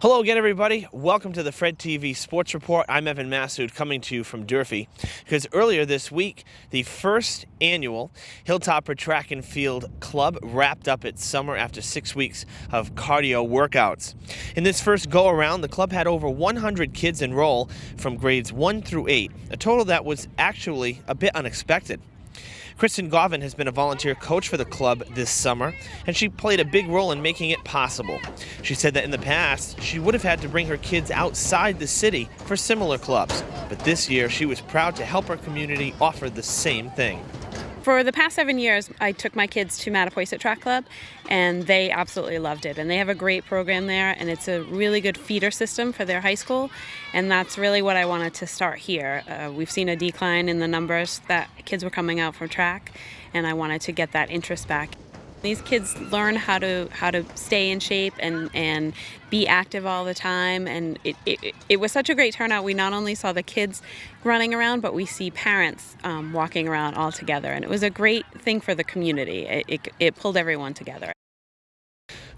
Hello again, everybody. Welcome to the FREDTV Sports Report. I'm Evan Massoud coming to you from Durfee because earlier this week, the first annual Hilltopper Track and Field Club wrapped up its summer after 6 weeks of cardio workouts. In this first go-around, the club had over 100 kids enroll from grades 1 through 8, a total that was actually a bit unexpected. Kristen Govin has been a volunteer coach for the club this summer, and she played a big role in making it possible. She said that in the past, she would have had to bring her kids outside the city for similar clubs, but this year she was proud to help her community offer the same thing. For the past 7 years, I took my kids to Mattapoisett Track Club, and they absolutely loved it. And they have a great program there, and it's a really good feeder system for their high school, and that's really what I wanted to start here. We've seen a decline in the numbers that kids were coming out from track, and I wanted to get that interest back. These kids learn how to stay in shape and be active all the time, and it was such a great turnout. We not only saw the kids running around, but we see parents walking around all together, and it was a great thing for the community. It pulled everyone together.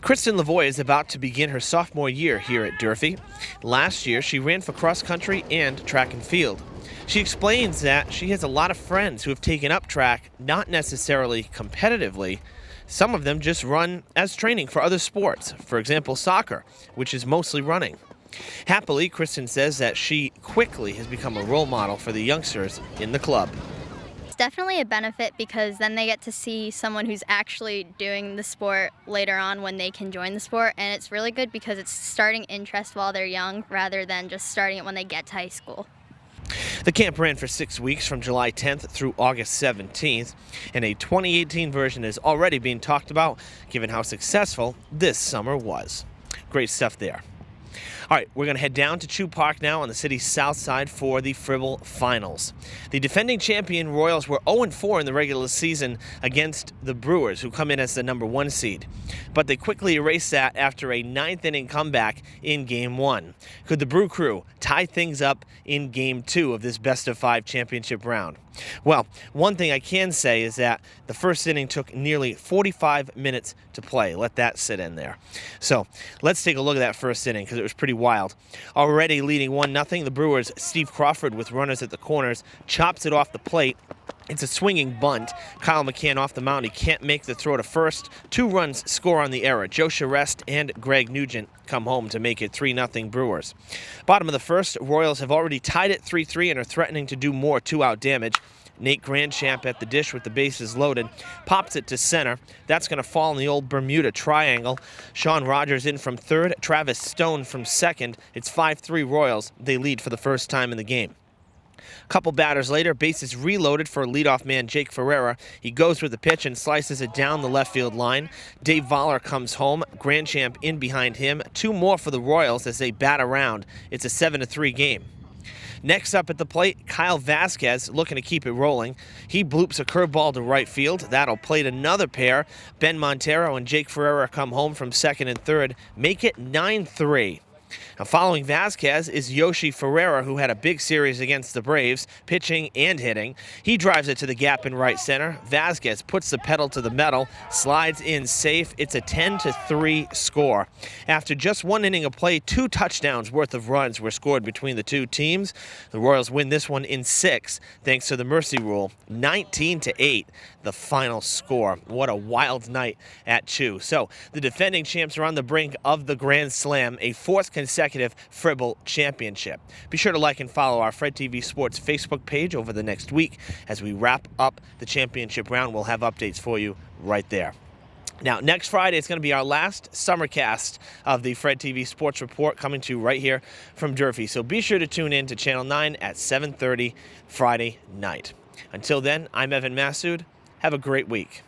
Kristen Lavoie is about to begin her sophomore year here at Durfee. Last year, she ran for cross country and track and field. She explains that she has a lot of friends who have taken up track, not necessarily competitively. Some of them just run as training for other sports, for example, soccer, which is mostly running. Happily, Kristen says that she quickly has become a role model for the youngsters in the club. It's definitely a benefit because then they get to see someone who's actually doing the sport later on when they can join the sport, and it's really good because it's starting interest while they're young rather than just starting it when they get to high school. The camp ran for 6 weeks from July 10th through August 17th, and a 2018 version is already being talked about given how successful this summer was. Great stuff there. All right, we're going to head down to Chew Park now on the city's south side for the Fribble Finals. The defending champion Royals were 0-4 in the regular season against the Brewers, who come in as the number 1 seed. But they quickly erased that after a 9th-inning comeback in Game 1. Could the Brew Crew tie things up in Game 2 of this best-of-5 championship round? Well, one thing I can say is that the first inning took nearly 45 minutes to play. Let that sit in there. So let's take a look at that first inning because it was pretty wild. Already leading 1-0, the Brewers' Steve Crawford with runners at the corners chops it off the plate. It's a swinging bunt. Kyle McCann off the mound. He can't make the throw to first. 2 runs score on the error. Joe Charest and Greg Nugent come home to make it 3-0 Brewers. Bottom of the first, Royals have already tied it 3-3 and are threatening to do more 2-out damage. Nate Grandchamp at the dish with the bases loaded, pops it to center. That's going to fall in the old Bermuda Triangle. Sean Rogers in from third, Travis Stone from second. It's 5-3 Royals. They lead for the first time in the game. A couple batters later, bases reloaded for leadoff man Jake Ferreira. He goes with the pitch and slices it down the left field line. Dave Voller comes home, Grandchamp in behind him. 2 more for the Royals as they bat around. It's a 7-3 game. Next up at the plate, Kyle Vasquez looking to keep it rolling. He bloops a curveball to right field. That'll plate another pair. Ben Montero and Jake Ferreira come home from second and third, make it 9-3. Now, following Vasquez is Yoshi Ferreira, who had a big series against the Braves, pitching and hitting. He drives it to the gap in right center. Vasquez puts the pedal to the metal, slides in safe. It's a 10-3 score. After just 1 inning of play, 2 touchdowns worth of runs were scored between the two teams. The Royals win this one in 6, thanks to the mercy rule. 19-8, the final score. What a wild night at Chew. So the defending champs are on the brink of the Grand Slam, a 4th consecutive Fribble Championship. Be sure to like and follow our FREDTV Sports Facebook page over the next week. As we wrap up the championship round, we'll have updates for you right there. Now, next Friday, it's going to be our last summer cast of the FREDTV Sports Report coming to you right here from Durfee. So be sure to tune in to Channel 9 at 7:30 Friday night. Until then, I'm Evan Massoud. Have a great week.